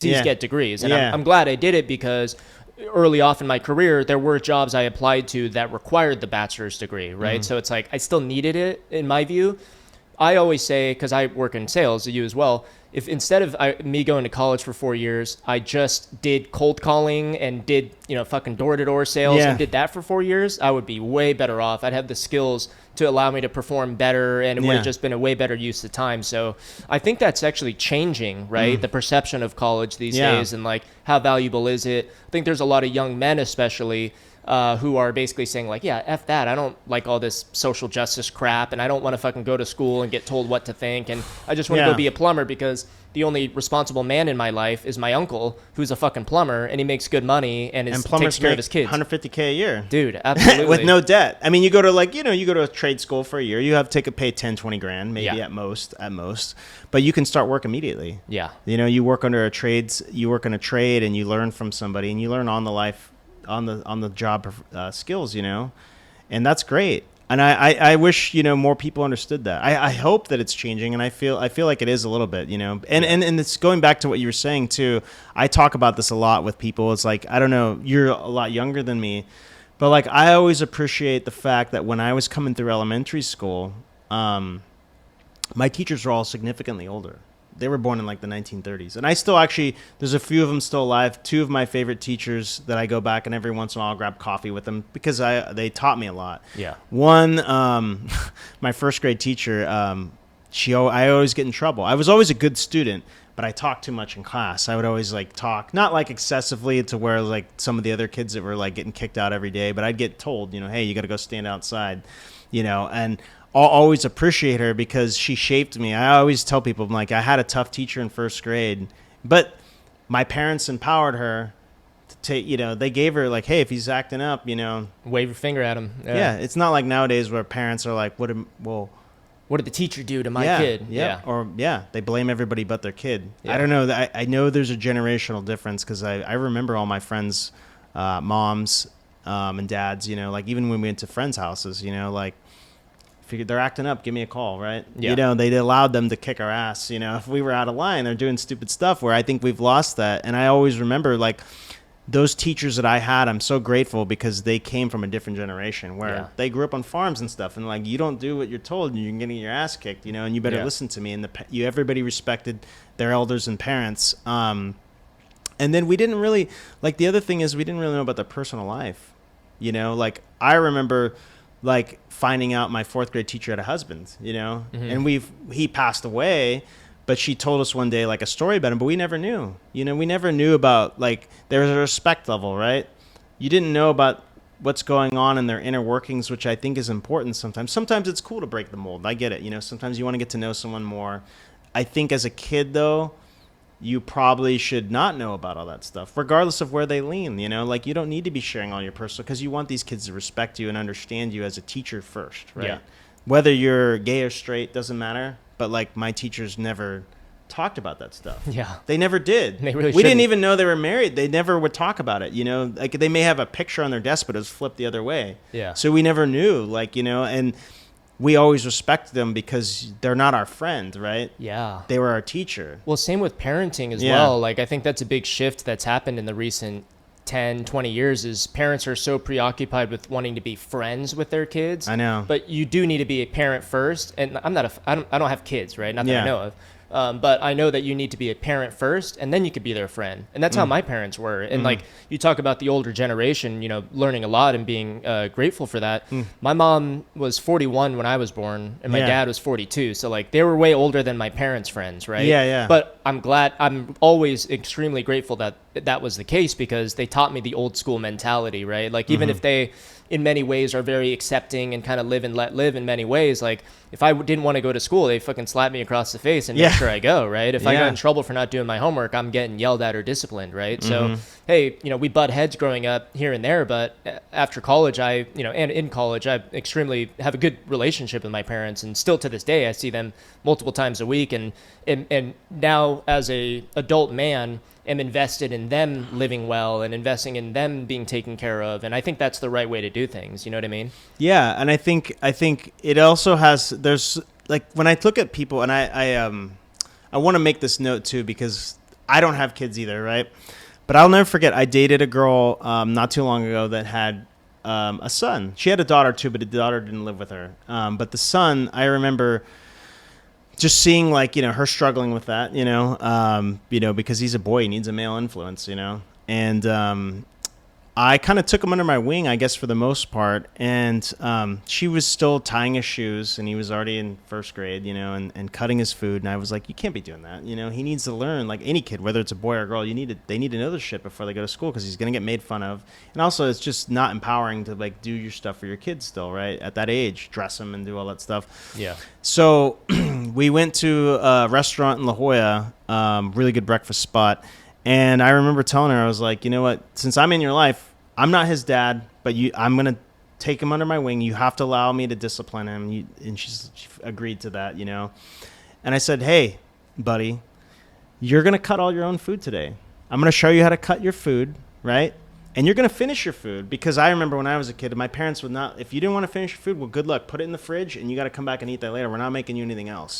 get degrees. And I'm glad I did it because early off in my career, there were jobs I applied to that required the bachelor's degree, right? So it's like I still needed it in my view. I always say, because I work in sales, you as well, if instead of me going to college for 4 years, I just did cold calling and did, fucking door-to-door sales and did that for 4 years, I would be way better off. I'd have the skills to allow me to perform better, and it would have just been a way better use of time. So I think that's actually changing, right? The perception of college these days, and like how valuable is it? I think there's a lot of young men especially who are basically saying like, yeah, F that. I don't like all this social justice crap, and I don't want to fucking go to school and get told what to think. And I just want to go be a plumber because the only responsible man in my life is my uncle, who's a fucking plumber, and he makes good money and takes care of his kids. $150K a year. Dude, absolutely. With no debt. I mean, you go to you go to a trade school for a year, you have to pay 10, 20 grand, maybe at most, but you can start work immediately. Yeah. You work under you work in a trade and you learn from somebody and you learn on the job skills, and that's great. And I wish, more people understood that. I hope that it's changing, and I feel like it is a little bit, and it's going back to what you were saying too. I talk about this a lot with people. It's like, I don't know, you're a lot younger than me, but like, I always appreciate the fact that when I was coming through elementary school, my teachers were all significantly older. They were born in like the 1930s. And I still there's a few of them still alive. Two of my favorite teachers that I go back and every once in a while I'll grab coffee with them because they taught me a lot. Yeah. One, my first grade teacher, I always get in trouble. I was always a good student, but I talked too much in class. I would always talk, not excessively to where some of the other kids that were getting kicked out every day, but I'd get told, hey, you got to go stand outside, and I'll always appreciate her because she shaped me. I always tell people, I had a tough teacher in first grade, but my parents empowered her to take, they gave her hey, if he's acting up, wave your finger at him. Yeah. It's not like nowadays where parents are like, what did the teacher do to my kid? Yeah. Or they blame everybody but their kid. Yeah. I don't know. I know there's a generational difference because I remember all my friends, moms, and dads, even when we went to friends' houses, if they're acting up, give me a call, right? Yeah. They allowed them to kick our ass. If we were out of line, they're doing stupid stuff where I think we've lost that. And I always remember those teachers that I had, I'm so grateful because they came from a different generation where they grew up on farms and stuff. And you don't do what you're told and you're getting your ass kicked, and you better listen to me. And everybody respected their elders and parents. And then we didn't really, the other thing is we didn't really know about their personal life. I remember finding out my fourth grade teacher had a husband, and he passed away, but she told us one day a story about him, but we never knew, we never knew about there was a respect level, right? You didn't know about what's going on in their inner workings, which I think is important sometimes it's cool to break the mold. I get it. Sometimes you want to get to know someone more. I think as a kid though, you probably should not know about all that stuff, regardless of where they lean, you don't need to be sharing all your personal, because you want these kids to respect you and understand you as a teacher first, right? Yeah. Whether you're gay or straight, doesn't matter. But my teachers never talked about that stuff. Yeah. They never did. They really We didn't even know they were married. They never would talk about it, they may have a picture on their desk, but it was flipped the other way. Yeah. So we never knew, and we always respect them because they're not our friend, right? Yeah. They were our teacher. Well, same with parenting as well. I think that's a big shift that's happened in the recent 10, 20 years is parents are so preoccupied with wanting to be friends with their kids. I know. But you do need to be a parent first. And I don't have kids, right? Not that I know of. But I know that you need to be a parent first, and then you could be their friend. And that's how my parents were. And you talk about the older generation, learning a lot and being grateful for that. My mom was 41 when I was born, and my dad was 42. So they were way older than my parents' friends, right? Yeah. But I'm always extremely grateful that that was the case because they taught me the old school mentality, right? Even if they in many ways are very accepting and kind of live and let live in many ways. If I didn't want to go to school, they fucking slap me across the face and make sure I go, right? If I got in trouble for not doing my homework, I'm getting yelled at or disciplined, right? So, hey, we butt heads growing up here and there, but after college, and in college, I extremely have a good relationship with my parents, and still to this day, I see them multiple times a week, and now as a adult man, am invested in them living well and investing in them being taken care of. And I think that's the right way to do things. You know what I mean? Yeah. And I think it also there's when I look at people, and I want to make this note too, because I don't have kids either, right? But I'll never forget, I dated a girl not too long ago that had a son. She had a daughter too, but the daughter didn't live with her. But the son, I remember just seeing like, her struggling with that, because he's a boy, he needs a male influence, and I kind of took him under my wing, I guess, for the most part. And she was still tying his shoes, and he was already in first grade, and cutting his food. And I was like, you can't be doing that. He needs to learn, like any kid, whether it's a boy or a girl, they need to know this shit before they go to school, because he's going to get made fun of. And also, it's just not empowering to like do your stuff for your kids still, right? At that age, dress them and do all that stuff. Yeah. So we went to a restaurant in La Jolla, really good breakfast spot. And I remember telling her, I was like, you know what, since I'm in your life, I'm not his dad, but I'm going to take him under my wing. You have to allow me to discipline him. And she agreed to that, And I said, hey, buddy, you're going to cut all your own food today. I'm going to show you how to cut your food, right? And you're going to finish your food, because I remember when I was a kid, my parents would not, if you didn't want to finish your food, well, good luck. Put it in the fridge, and you got to come back and eat that later. We're not making you anything else.